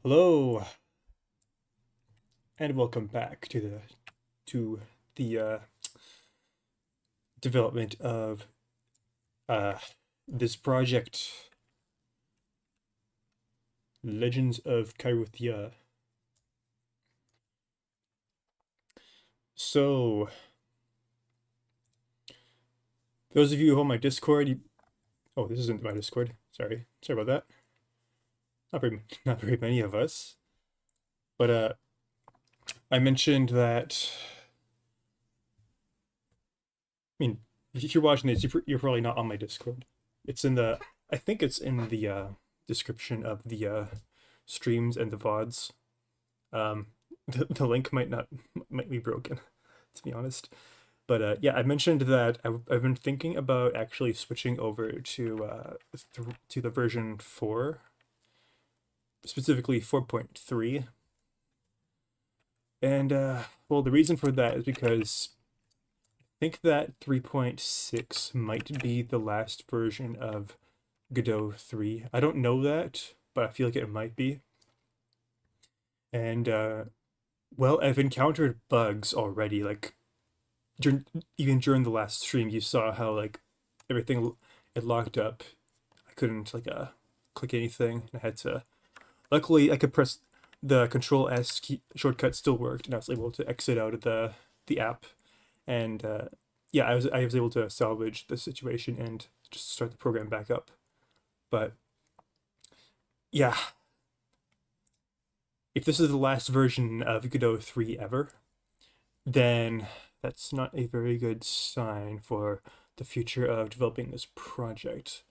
Hello and welcome back to the development of uh, this project, Legends of Kyruthia. So, those of you who on my Discord, oh, this isn't my Discord. Sorry about that. Not very many of us, but I mentioned that. I mean, if you're watching this, you're probably not on my Discord. It's in the, I think it's in the description of the streams and the VODs. Um, the link might be broken, to be honest. But yeah, I mentioned that I've been thinking about actually switching over to the version 4, specifically 4.3. And well, the reason for that is because I think that 3.6 might be the last version of Godot 3. I don't know that, but I feel like it might be. And well, I've encountered bugs already. Like even during the last stream, you saw how like everything it locked up. I couldn't like click anything. I had to. Luckily, I could press the Control S key shortcut. Still worked, and I was able to exit out of the app. And yeah, I was able to salvage the situation and just start the program back up. But yeah, if this is the last version of Godot 3 ever, then that's not a very good sign for the future of developing this project.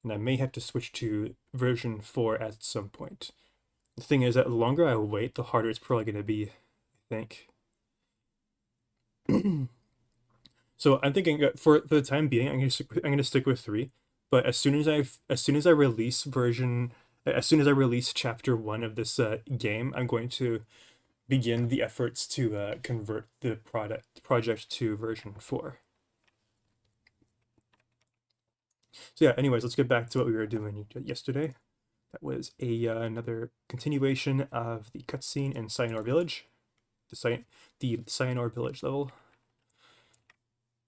And I may have to switch to version 4 at some point. The thing is that the longer I wait, the harder it's probably going to be, I think. So I'm thinking that for the time being, I'm gonna stick with 3. But as soon as I release chapter 1 of this game, I'm going to begin the efforts to convert the project to version 4. So yeah, anyways, let's get back to what we were doing yesterday. That was another continuation of the cutscene in Sayannor Village, the Sayannor Village level.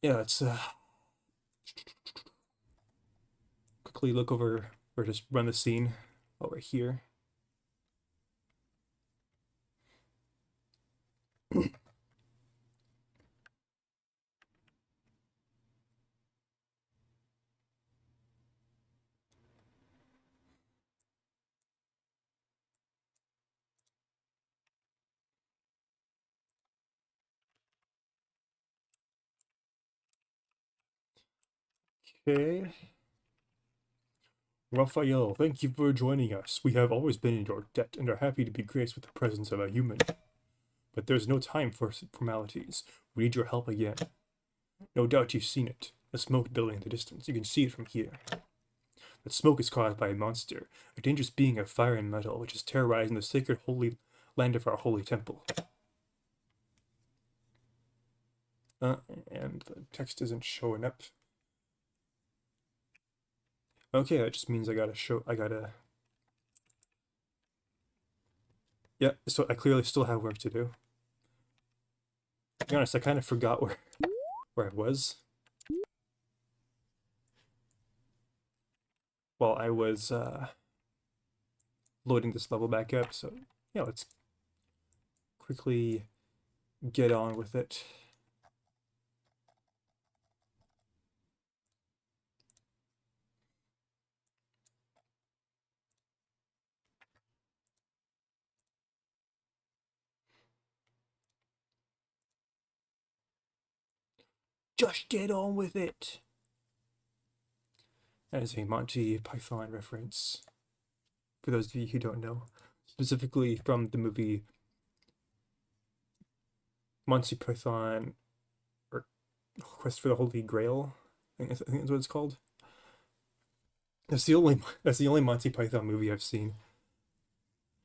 Yeah, let's quickly look over or just run the scene while we're here. Okay. Raphael, thank you for joining us. We have always been in your debt and are happy to be graced with the presence of a human. But there's no time for formalities. We need your help again. No doubt you've seen it. A smoke billowing in the distance. You can see it from here. That smoke is caused by a monster, a dangerous being of fire and metal, which is terrorizing the sacred holy land of our holy temple. And the text isn't showing up. Okay, that just means I gotta. Yeah, so I clearly still have work to do. To be honest, I kind of forgot where I was while I was loading this level back up. So yeah, let's quickly get on with it. Just get on with it. That is a Monty Python reference, for those of you who don't know, specifically from the movie Monty Python or Quest for the Holy Grail. I think that's what it's called. That's the only Monty Python movie I've seen.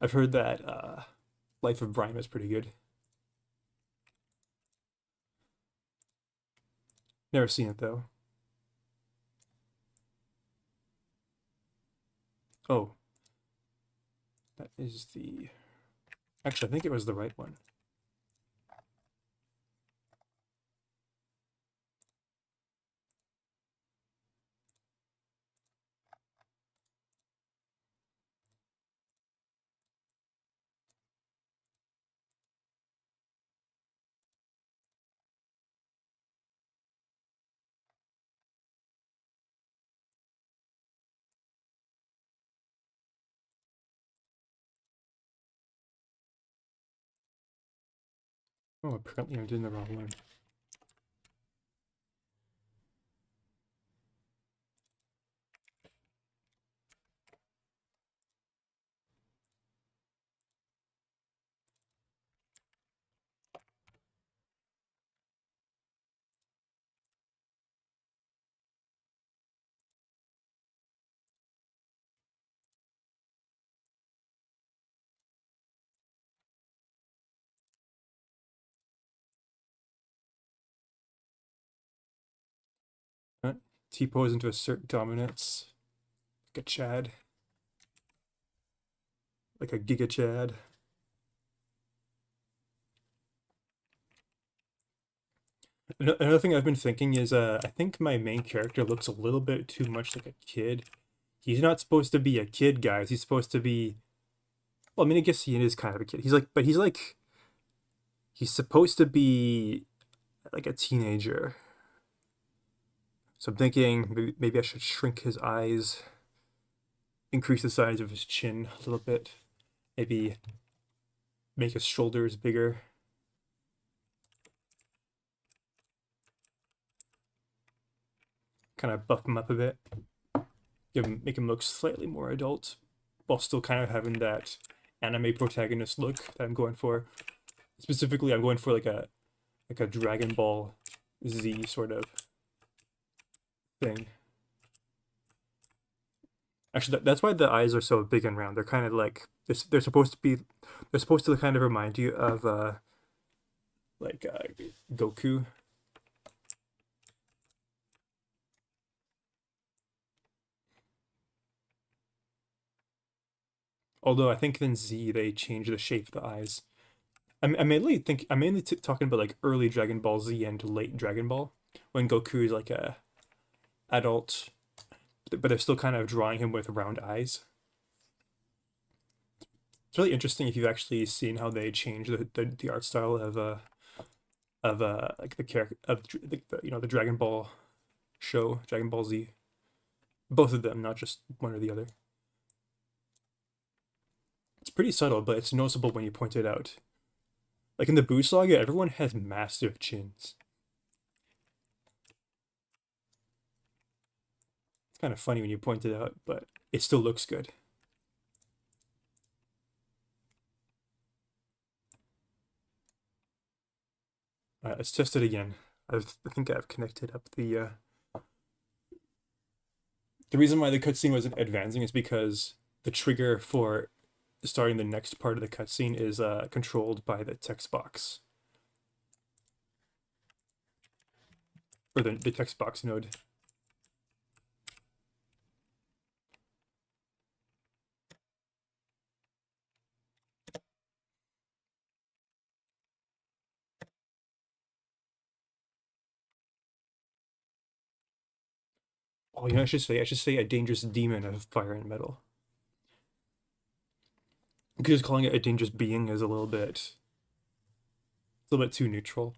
I've heard that Life of Brian was pretty good. Never seen it though. Oh, That is the... Actually, I think it was the right one. Oh, apparently I'm doing the wrong one. T-pose into assert dominance. Like a Chad. Like a Giga Chad. Another thing I've been thinking is I think my main character looks a little bit too much like a kid. He's not supposed to be a kid, guys. He's supposed to be... Well, I mean, I guess he is kind of a kid. He's supposed to be like a teenager. So I'm thinking maybe I should shrink his eyes, increase the size of his chin a little bit, maybe make his shoulders bigger. Kind of buff him up a bit, make him look slightly more adult, while still kind of having that anime protagonist look that I'm going for. Specifically, I'm going for like a Dragon Ball Z sort of thing. Actually, that's why the eyes are so big and round. They're kind of like they're supposed to be, they're supposed to kind of remind you of like Goku. Although I think in Z they change the shape of the eyes. I'm mainly talking about like early Dragon Ball Z and late Dragon Ball when Goku is like a adult, but they're still kind of drawing him with round eyes. It's really interesting if you've actually seen how they change the art style of like the character of the Dragon Ball show, Dragon Ball Z. Both of them, not just one or the other. It's pretty subtle, but it's noticeable when you point it out. Like in the Buu Saga, everyone has massive chins. It's kind of funny when you point it out, but it still looks good. Let's test it again. I think I've connected up the reason why the cutscene wasn't advancing is because the trigger for starting the next part of the cutscene is controlled by the text box. Or the text box node. Oh, I should say a dangerous demon of fire and metal. Because calling it a dangerous being is a little bit too neutral.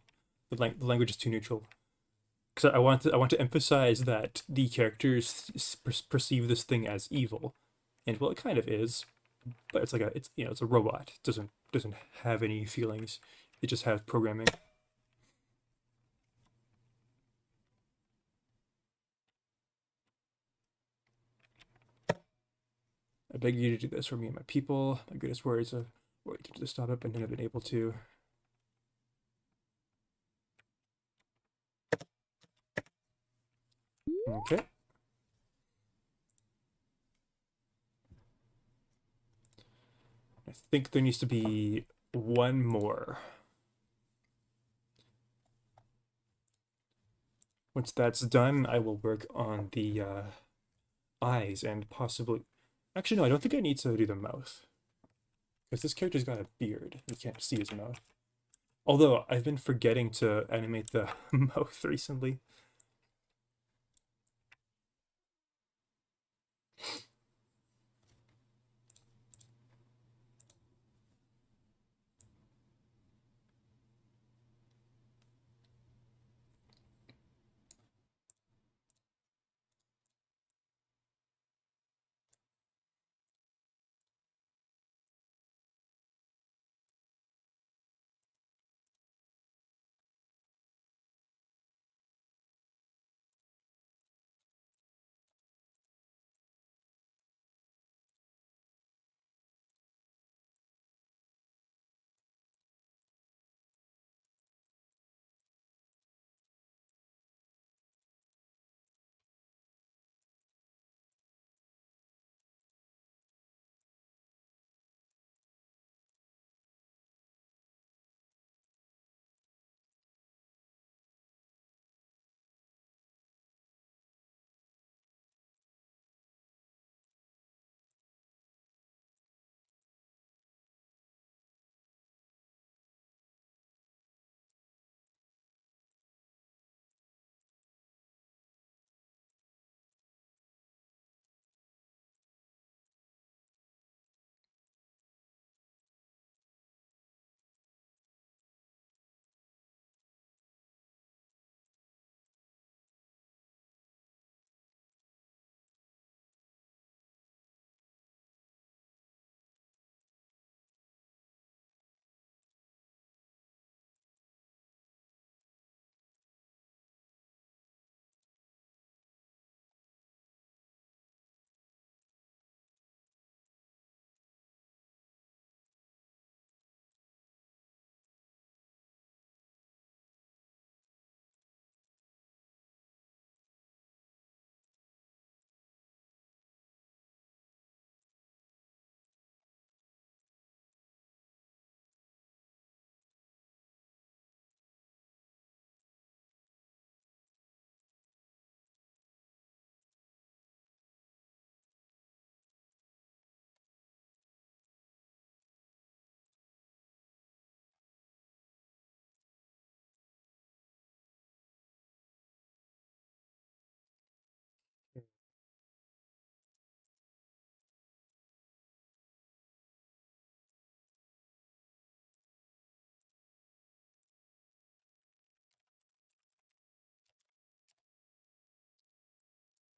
The language is too neutral. Because I want to emphasize that the characters perceive this thing as evil, and well, it kind of is, but it's like it's a robot. It doesn't have any feelings. It just has programming. I beg you to do this for me and my people. My greatest words of worried to stop it, but never been able to. Okay. I think there needs to be one more. Once that's done, I will work on the eyes and possibly... Actually, no, I don't think I need to do the mouth. Because this character's got a beard. You can't see his mouth. Although, I've been forgetting to animate the mouth recently.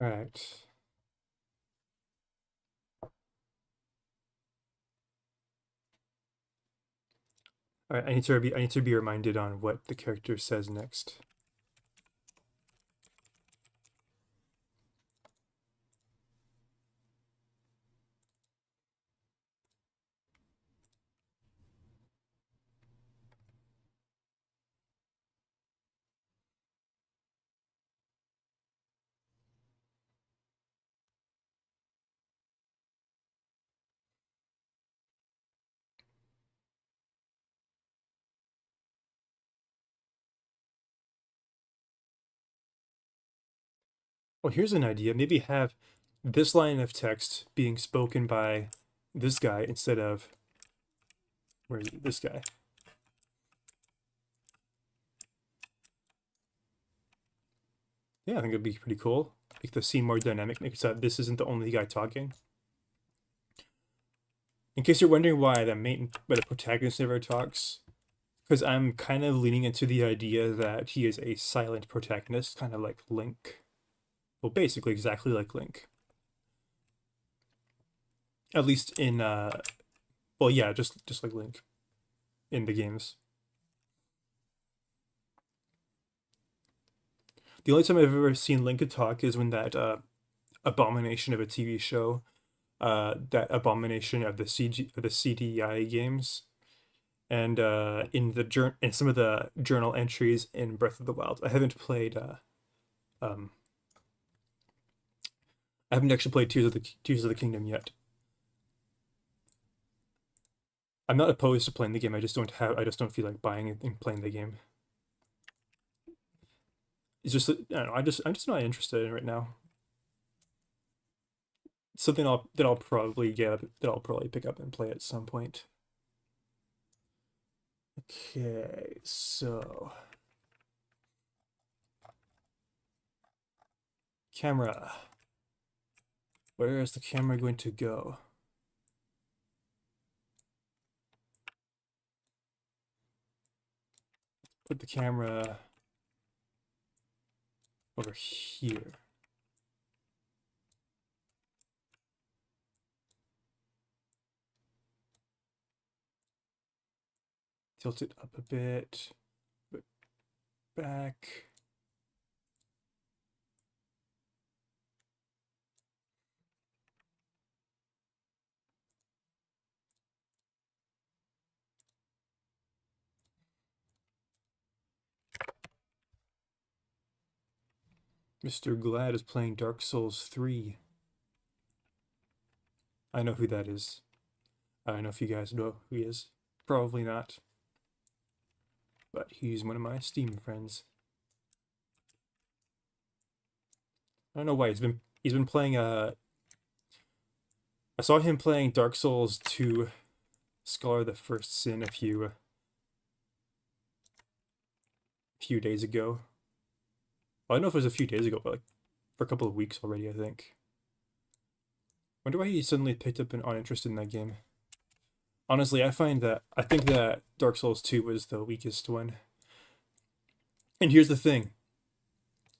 Alright. Alright, I need to be reminded on what the character says next. Well, here's an idea. Maybe have this line of text being spoken by this guy instead of where is it? This guy. Yeah, I think it'd be pretty cool. Make the scene more dynamic. Make it so that this isn't the only guy talking. In case you're wondering why the protagonist never talks, because I'm kind of leaning into the idea that he is a silent protagonist, kind of like Link. Well, basically exactly like Link. At least in well, yeah, just like Link in the games. The only time I've ever seen Link talk is when that abomination of a TV show, that abomination of the CDI games, and in some of the journal entries in Breath of the Wild. Um, I haven't actually played Tears of the Kingdom yet. I'm not opposed to playing the game. I just don't feel like buying it and playing the game. It's just I don't know. I'm just not interested in it right now. It's something that I'll probably pick up and play at some point. Okay, so camera. Where is the camera going to go? Put the camera over here. Tilt it up a bit, but back. Mr. Glad is playing Dark Souls 3. I know who that is. I don't know if you guys know who he is. Probably not. But he's one of my Steam friends. I don't know why he's been playing I saw him playing Dark Souls 2 Scholar of the First Sin a few days ago. Well, I don't know if it was a few days ago, but like for a couple of weeks already, I think. Wonder why he suddenly picked up an interest in that game. Honestly, I think that Dark Souls 2 was the weakest one. And here's the thing.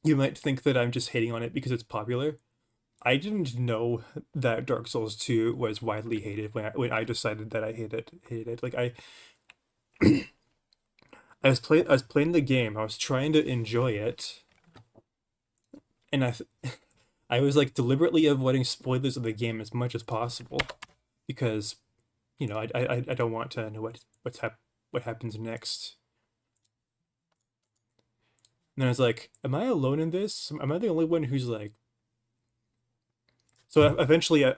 You might think that I'm just hating on it because it's popular. I didn't know that Dark Souls 2 was widely hated when I decided that I hated it. Like I was playing the game. I was trying to enjoy it, and I was like deliberately avoiding spoilers of the game as much as possible because I don't want to know what happens next. And then I was like, am I alone in this? Am I the only one who's like? So eventually, I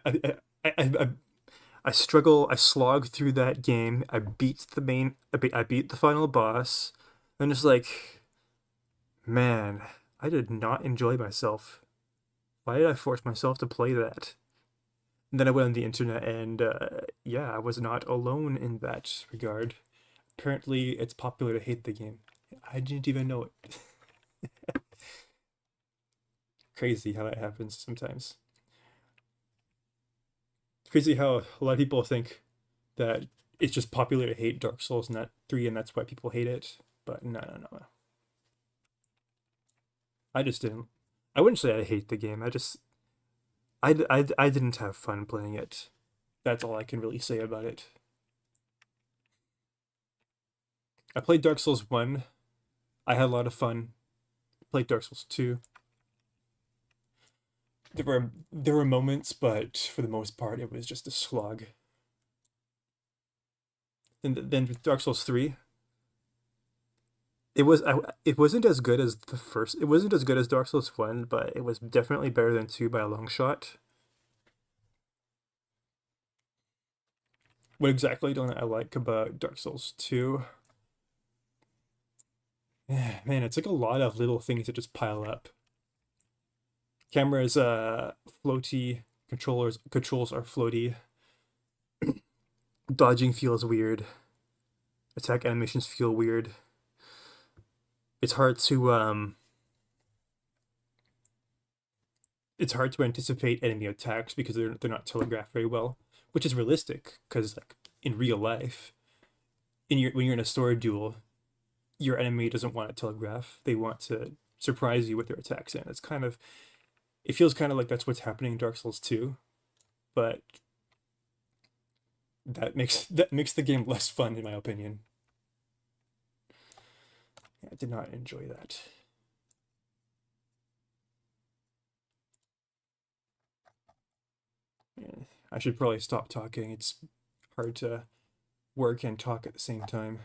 I struggle. I slog through that game. I beat the final boss. I'm just like, man, I did not enjoy myself. Why did I force myself to play that? And then I went on the internet, and yeah, I was not alone in that regard. Apparently, it's popular to hate the game. I didn't even know it. Crazy how that happens sometimes. Crazy how a lot of people think that it's just popular to hate Dark Souls and that 3, and that's why people hate it. But no, no, no. I just didn't. I wouldn't say I hate the game. I didn't have fun playing it. That's all I can really say about it. I played Dark Souls 1. I had a lot of fun. Played Dark Souls 2. There were moments, but for the most part, it was just a slog. And then with Dark Souls 3, it wasn't as good as the first. It wasn't as good as Dark Souls 1, but it was definitely better than 2 by a long shot. What exactly don't I like about Dark Souls 2? Man, it's like a lot of little things that just pile up. Camera's floaty, controls are floaty. Dodging feels weird. Attack animations feel weird. It's hard to anticipate enemy attacks because they're not telegraphed very well, which is realistic because like in real life, when you're in a sword duel, your enemy doesn't want to telegraph. They want to surprise you with their attacks, and it feels kind of like that's what's happening in Dark Souls 2, but that makes the game less fun in my opinion. Yeah, I did not enjoy that. Yeah, I should probably stop talking. It's hard to work and talk at the same time.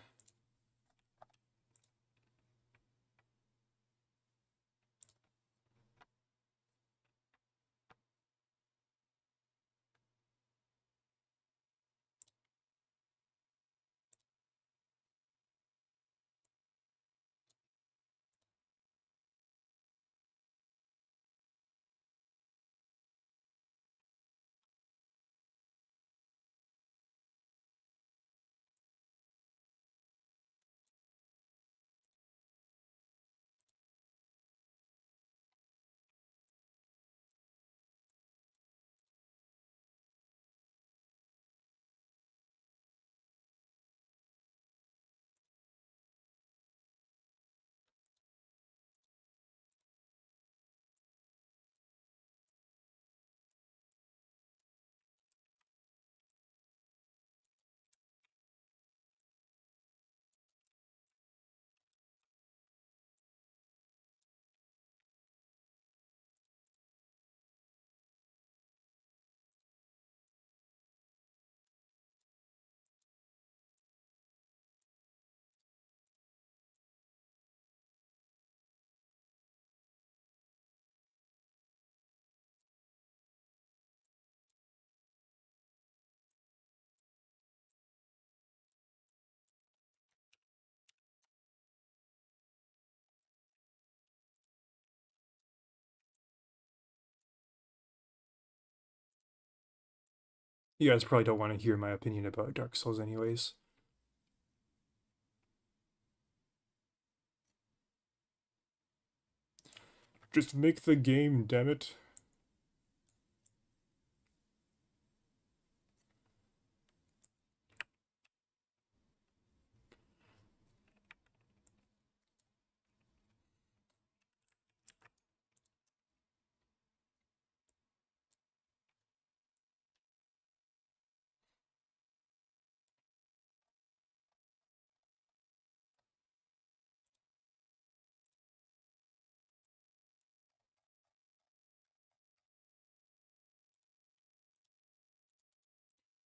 You guys probably don't want to hear my opinion about Dark Souls anyways. Just make the game, damn it.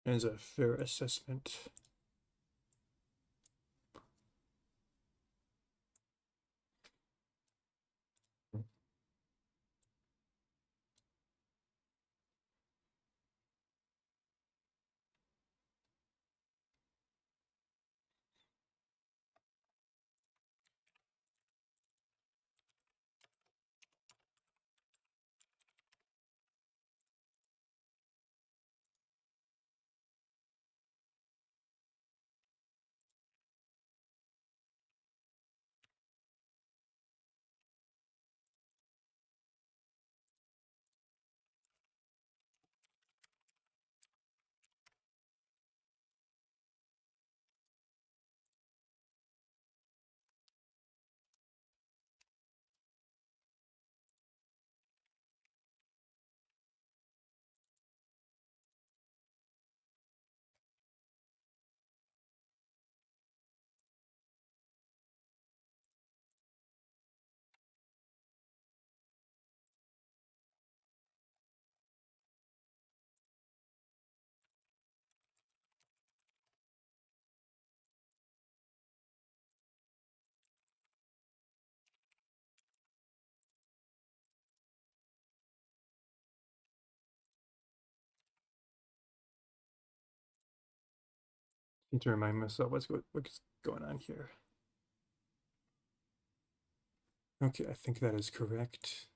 As a fair assessment. Need to remind myself what's going on here. Okay, I think that is correct.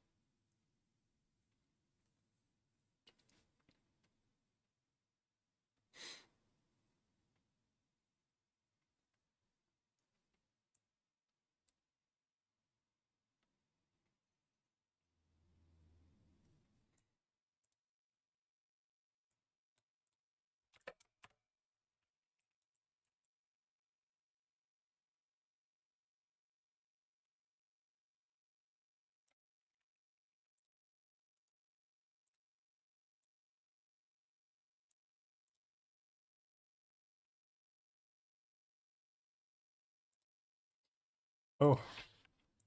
Oh,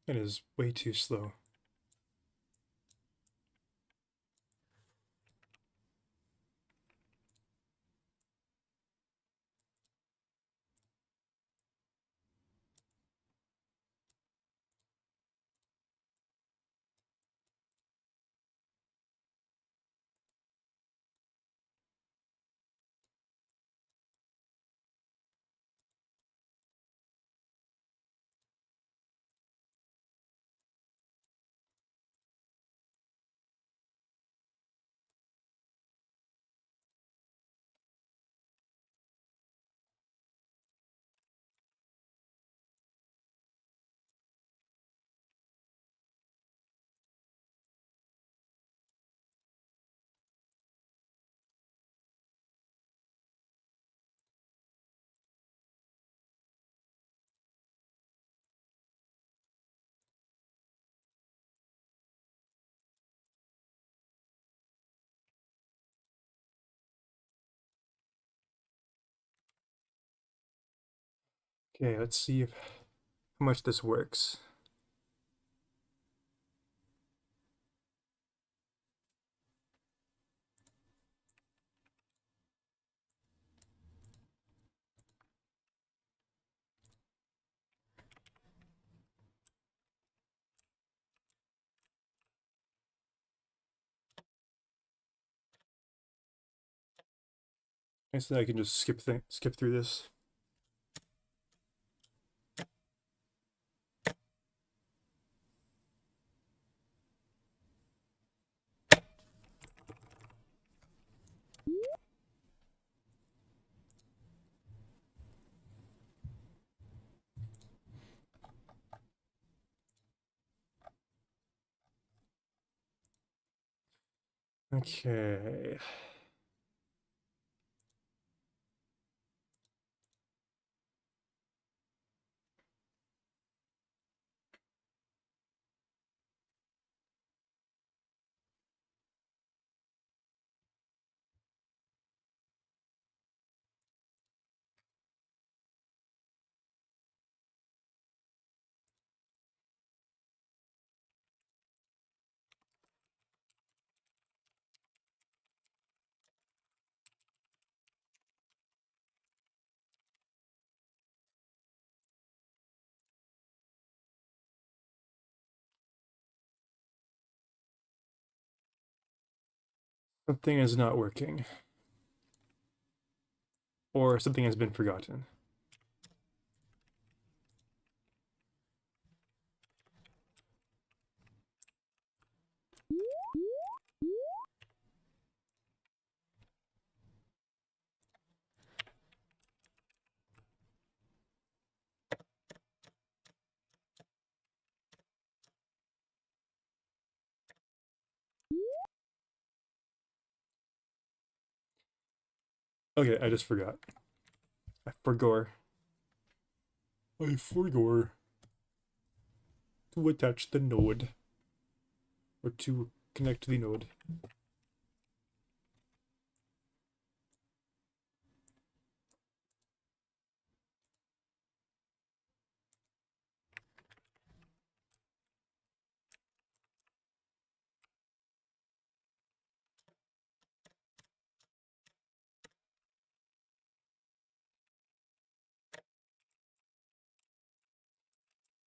it is way too slow. Okay, let's see how much this works. I said I can just skip through this. Okay. Something is not working. Or something has been forgotten. Okay, I just forgot. I forgot. I forgot to attach the node. Or to connect to the node.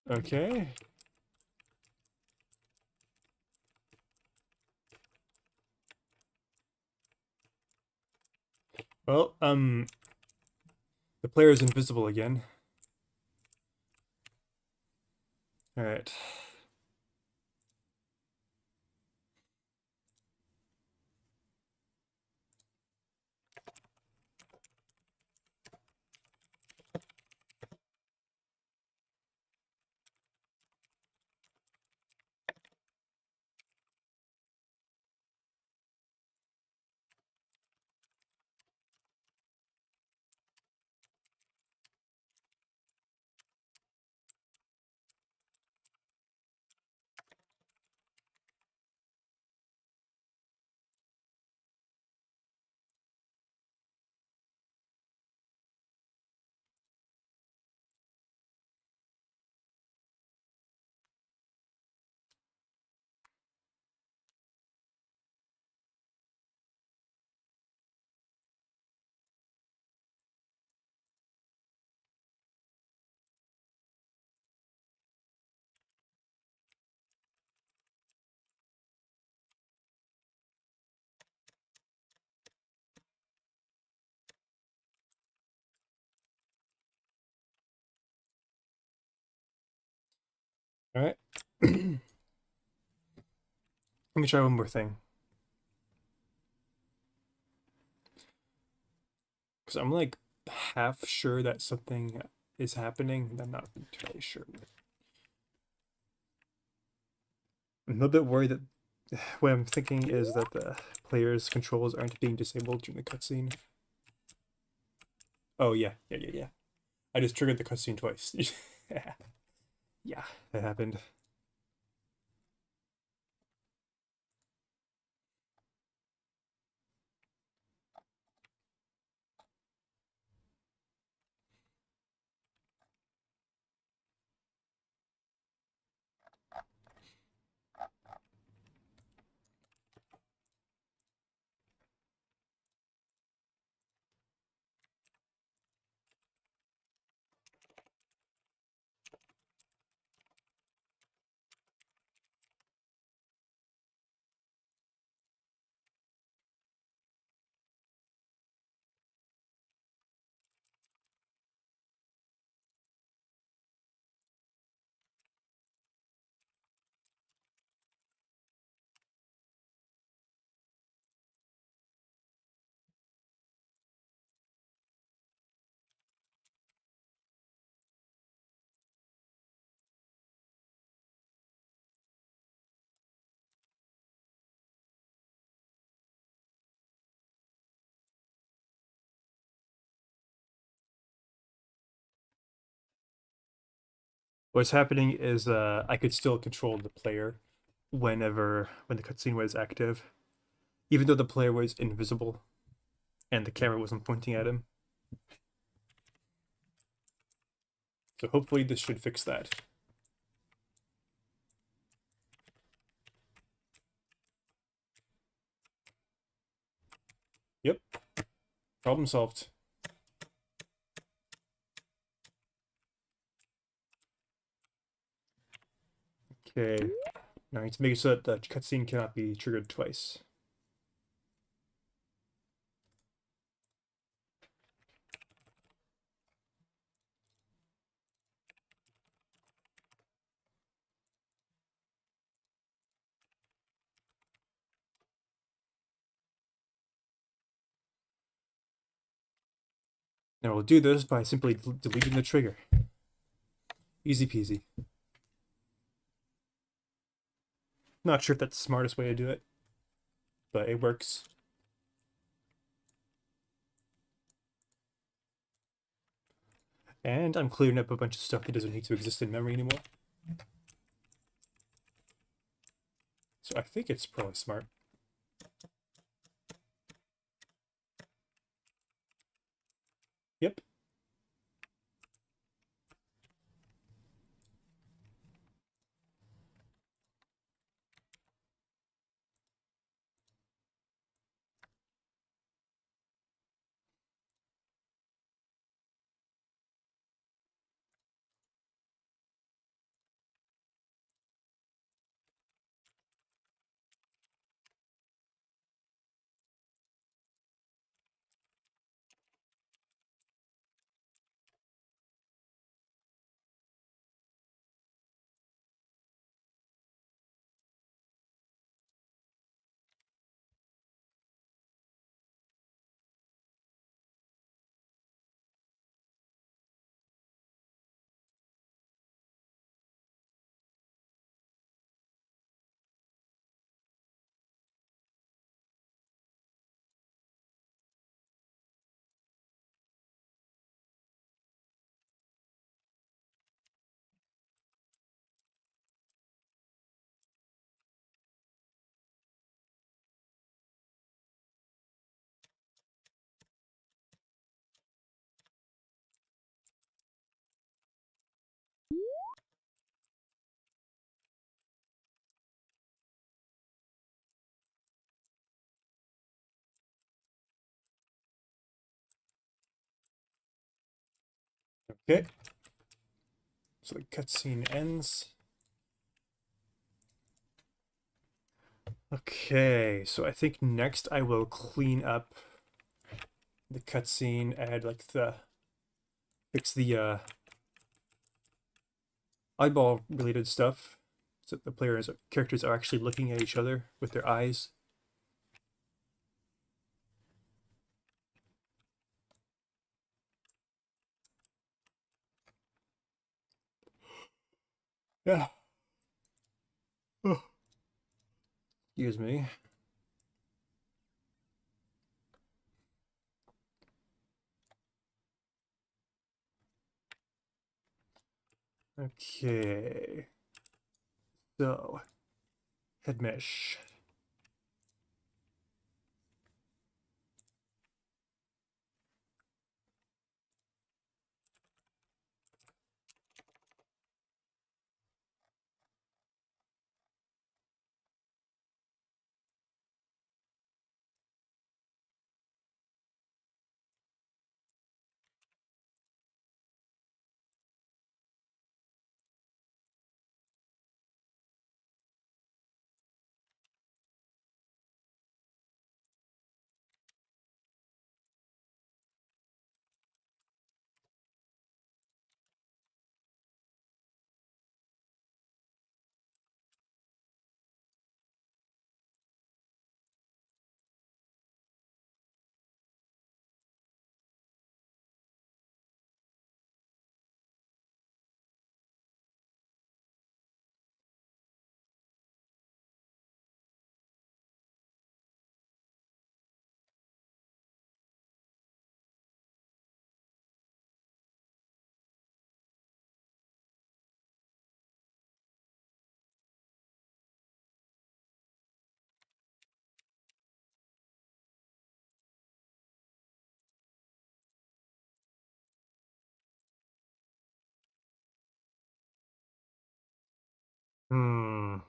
Okay. Well, the player is invisible again. Alright. Alright. Let me try one more thing. Because I'm like half sure that something is happening, and I'm not entirely sure. I'm a little bit worried that what I'm thinking is that the player's controls aren't being disabled during the cutscene. Oh yeah. I just triggered the cutscene twice. Yeah, that happened. What's happening is I could still control the player when the cutscene was active, even though the player was invisible and the camera wasn't pointing at him. So hopefully this should fix that. Yep, problem solved. Okay, now I need to make it so that the cutscene cannot be triggered twice. Now we'll do this by simply deleting the trigger. Easy peasy. Not sure if that's the smartest way to do it, but it works. And I'm clearing up a bunch of stuff that doesn't need to exist in memory anymore. So I think it's probably smart. Yep. Okay. So the cutscene ends. Okay, so I think next I will clean up the cutscene, add like fix the eyeball related stuff so that the characters are actually looking at each other with their eyes. Yeah. Oh. Excuse me. Okay. So, head mesh. Hmm.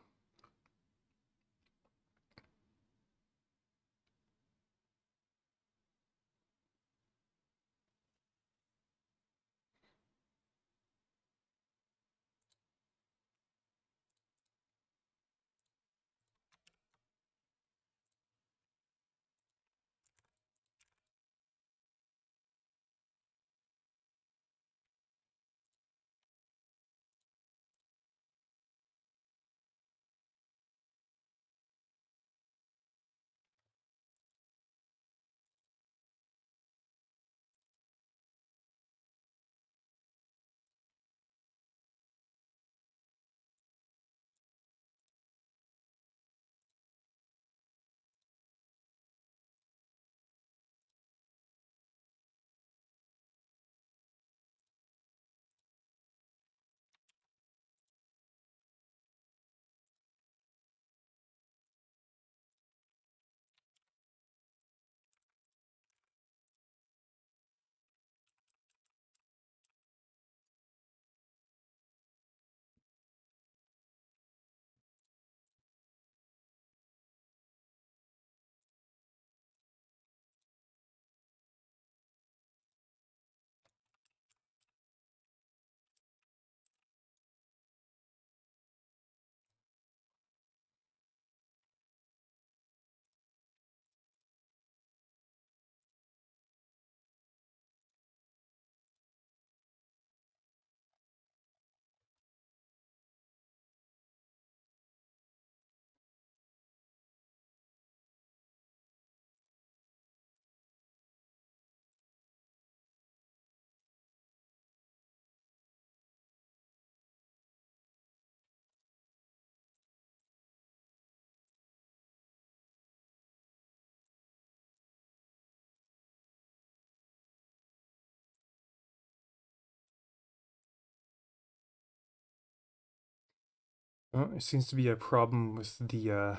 Well, it seems to be a problem with the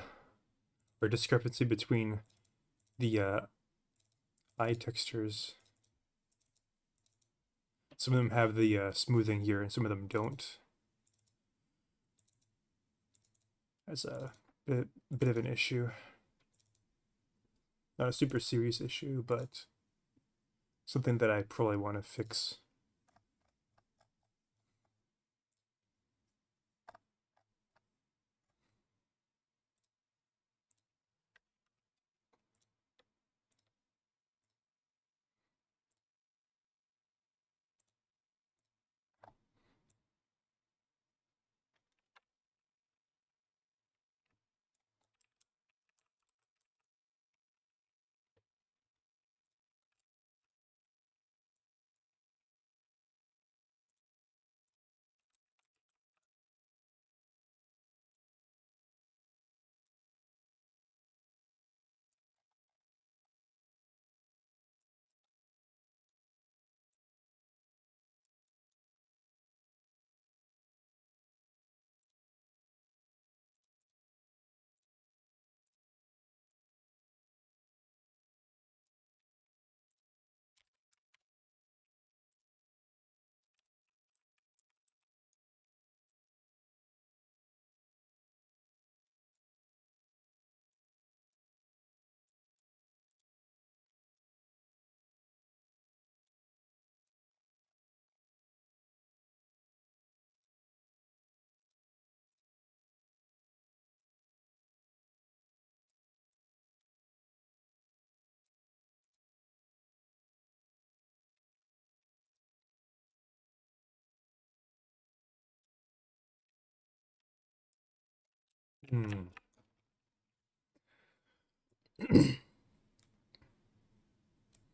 or discrepancy between the eye textures. Some of them have the smoothing here, and some of them don't. That's a bit of an issue. Not a super serious issue, but something that I probably want to fix.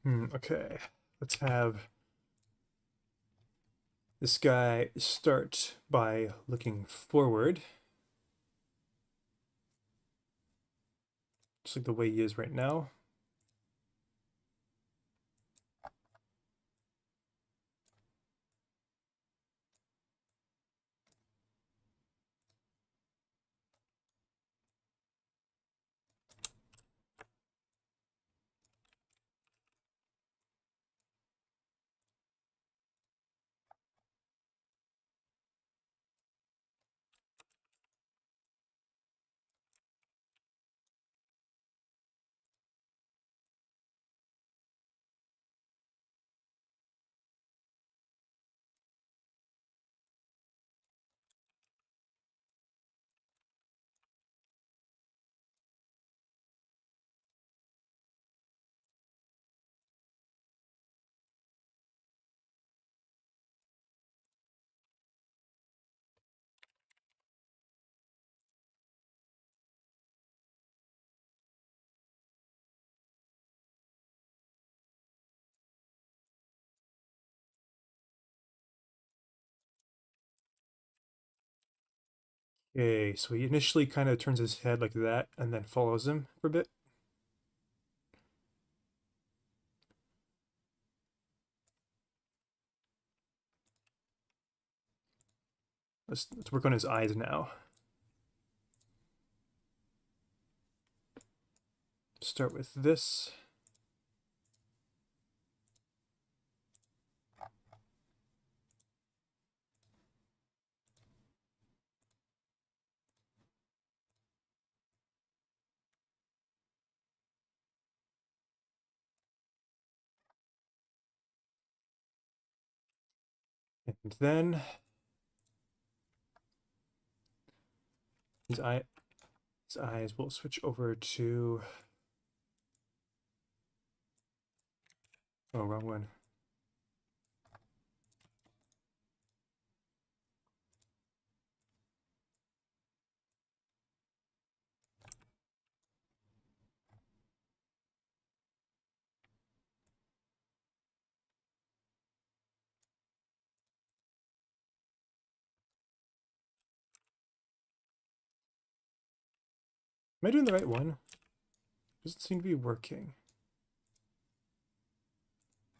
Hmm. Okay, let's have this guy start by looking forward, just like the way he is right now. Okay, so he initially kind of turns his head like that and then follows him for a bit. Let's work on his eyes now. Start with this. And then his eyes will switch over to, oh, wrong one. Am I doing the right one? Doesn't seem to be working.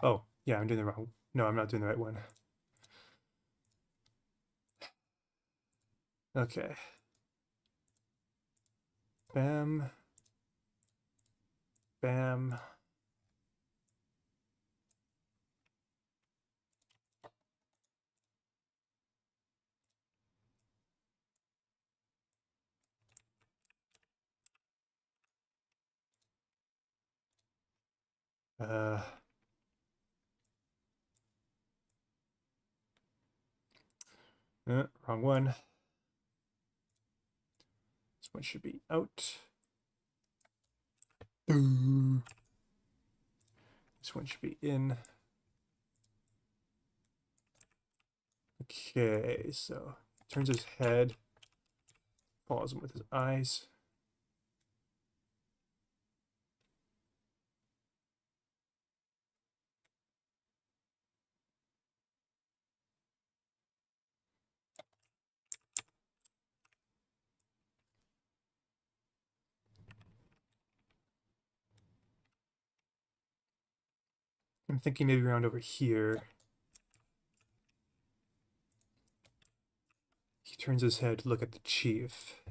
Oh, yeah, I'm doing the wrong. No, I'm not doing the right one. Okay. Bam. Bam. Uh, Wrong one. This one should be out. Boo. This one should be in. Okay, so turns his head, follows him with his eyes. I'm thinking maybe around over here. He turns his head to look at the chief.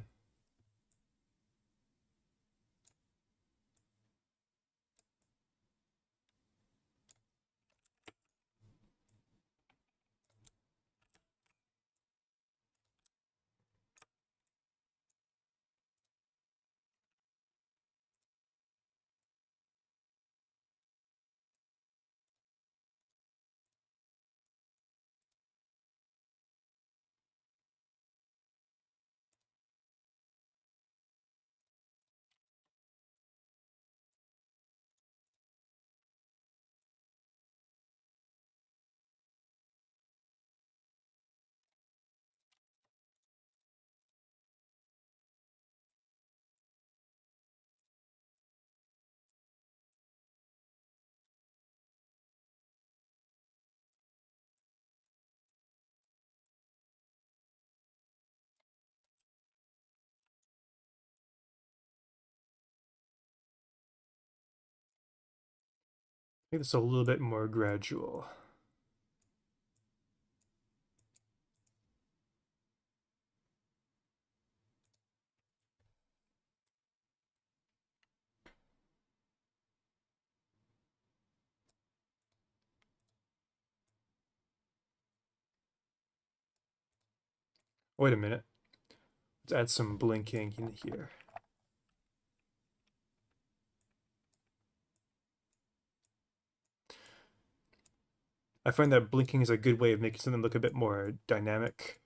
Make this a little bit more gradual. Wait a minute. Let's add some blinking in here. I find that blinking is a good way of making something look a bit more dynamic.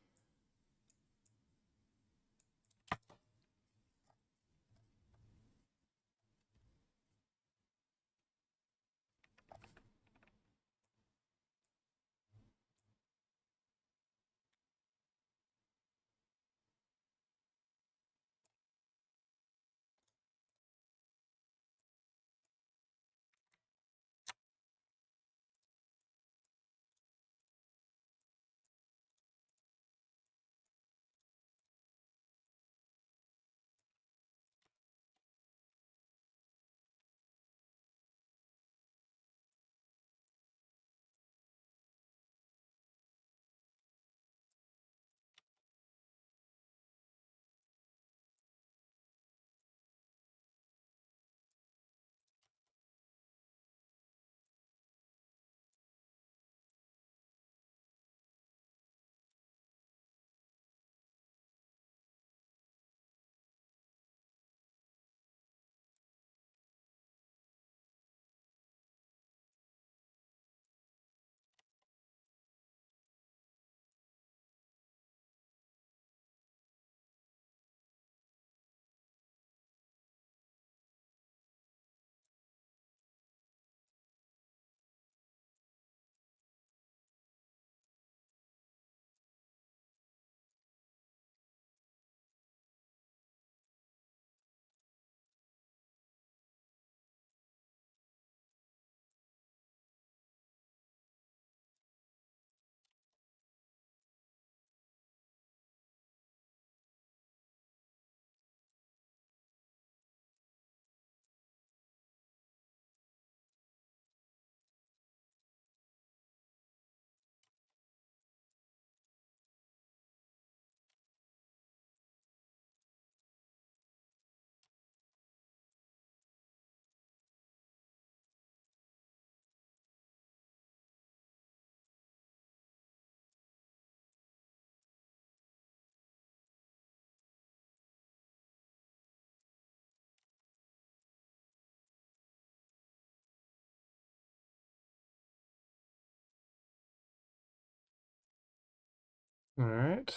All right.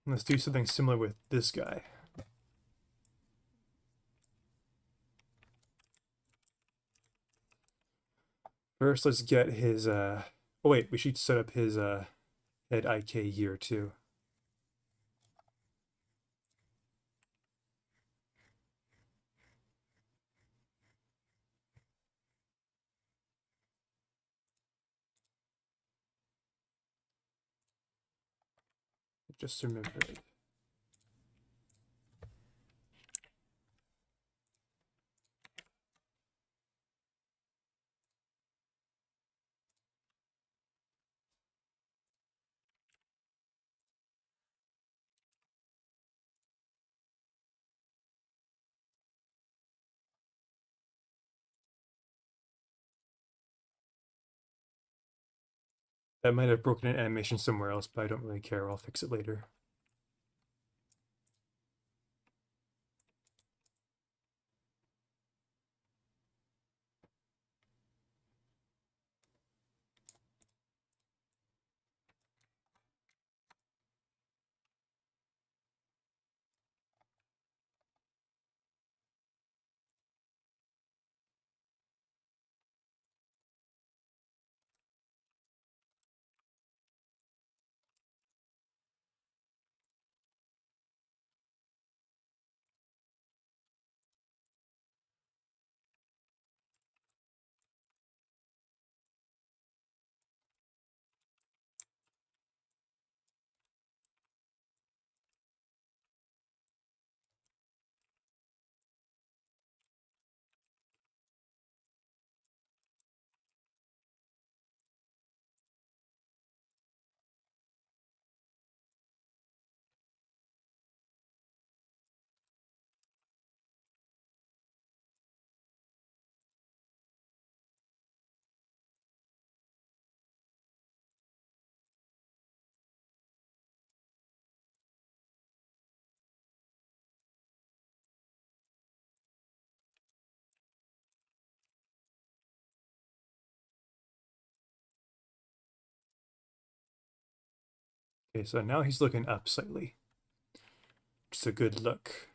Let's do something similar with this guy. First, let's get his oh wait, we should set up his head IK here too. Just remembered. That might have broken an animation somewhere else, but I don't really care. I'll fix it later. Okay, so now he's looking up slightly. It's a good look.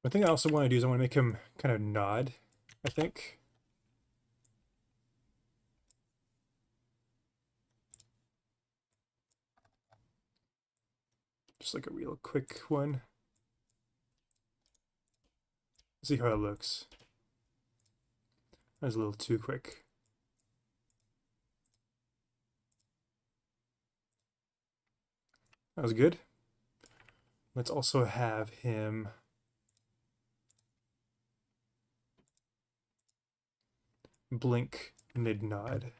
One thing I also want to do is I want to make him kind of nod, I think. Just like a real quick one. See how it looks. That was a little too quick. That was good. Let's also have him blink mid-nod.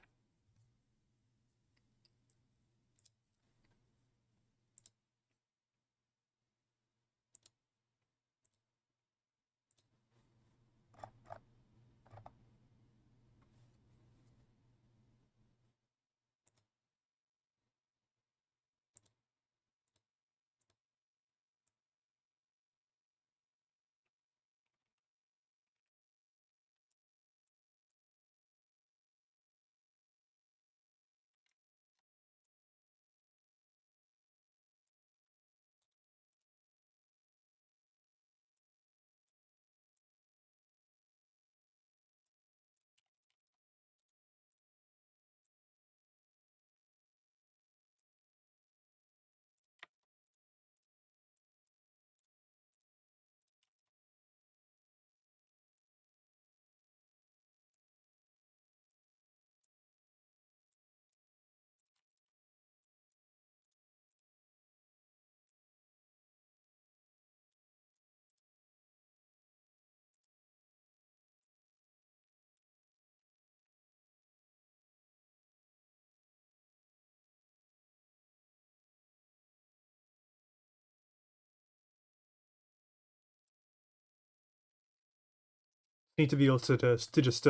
Need to be able to just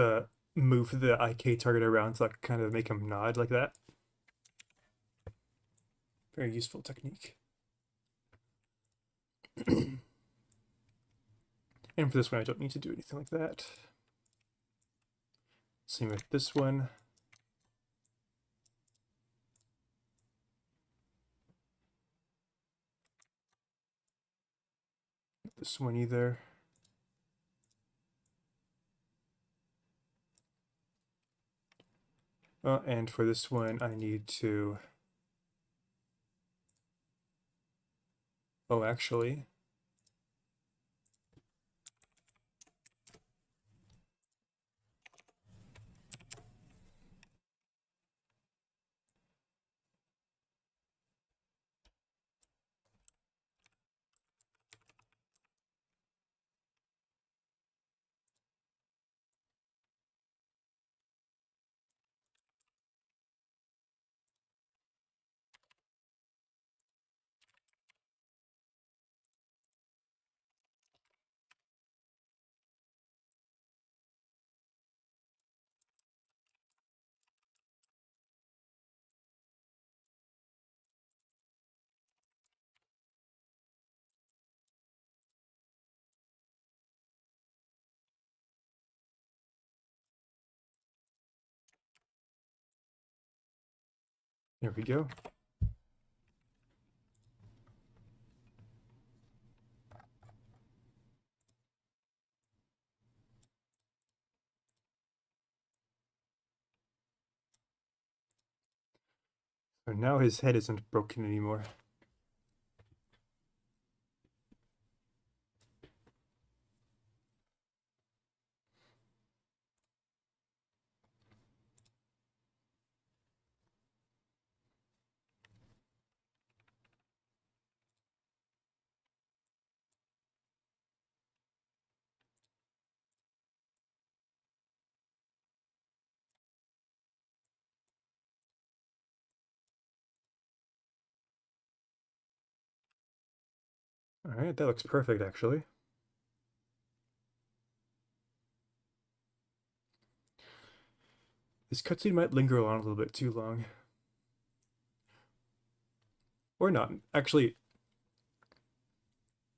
move the IK target around to like kind of make him nod like that. Very useful technique. And for this one, I don't need to do anything like that. Same with this one. This one either. And for this one, I need to... Oh, actually... There we go. So now his head isn't broken anymore. All right, that looks perfect, actually. This cutscene might linger on a little bit too long. Or not. Actually,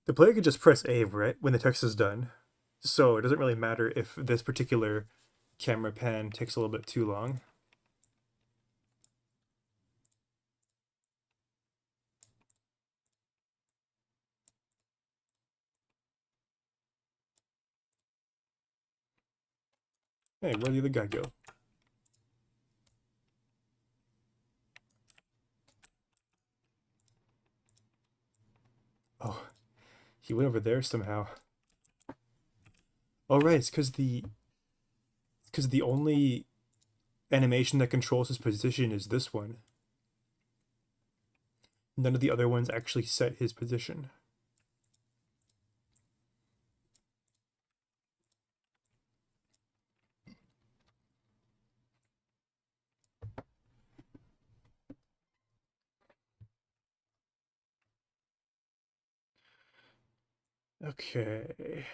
the player could just press A, right, when the text is done. So it doesn't really matter if this particular camera pan takes a little bit too long. Hey, where'd the other guy go? Oh, he went over there somehow. Oh, right, it's because the only animation that controls his position is this one. None of the other ones actually set his position. Okay.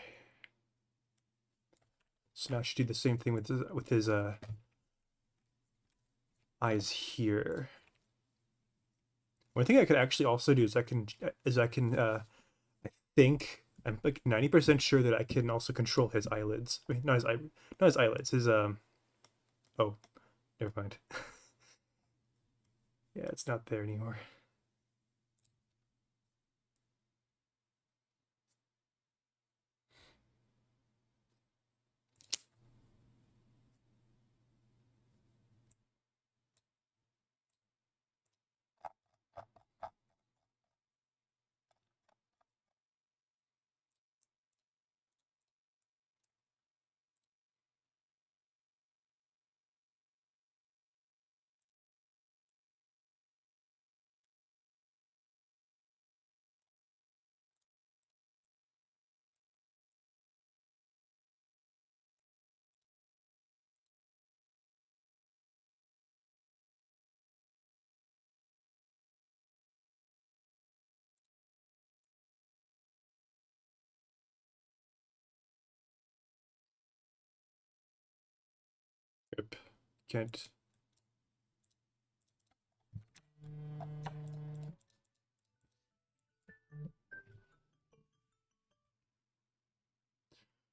So now I should do the same thing with his eyes here. One thing I could actually also do is I think I'm like 90% sure that I can also control his eyelids. I mean, not his eyelids. His oh, never mind. Yeah, it's not there anymore. Yep. Can't.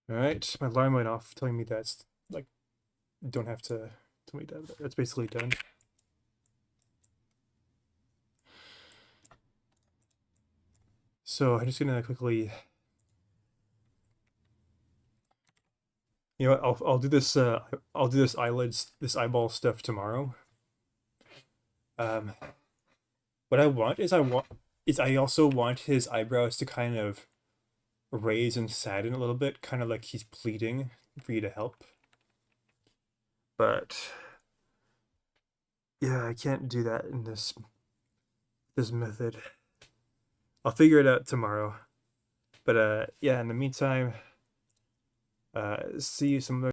All right, my alarm went off, telling me that's like don't have to tell me that. That's basically done. So I'm just gonna quickly, you know, what, I'll do this. I'll do this eyeball stuff tomorrow. Um, what I also want his eyebrows to kind of raise and sadden a little bit, kind of like he's pleading for you to help. But yeah, I can't do that in this method. I'll figure it out tomorrow. But yeah, in the meantime, see you some other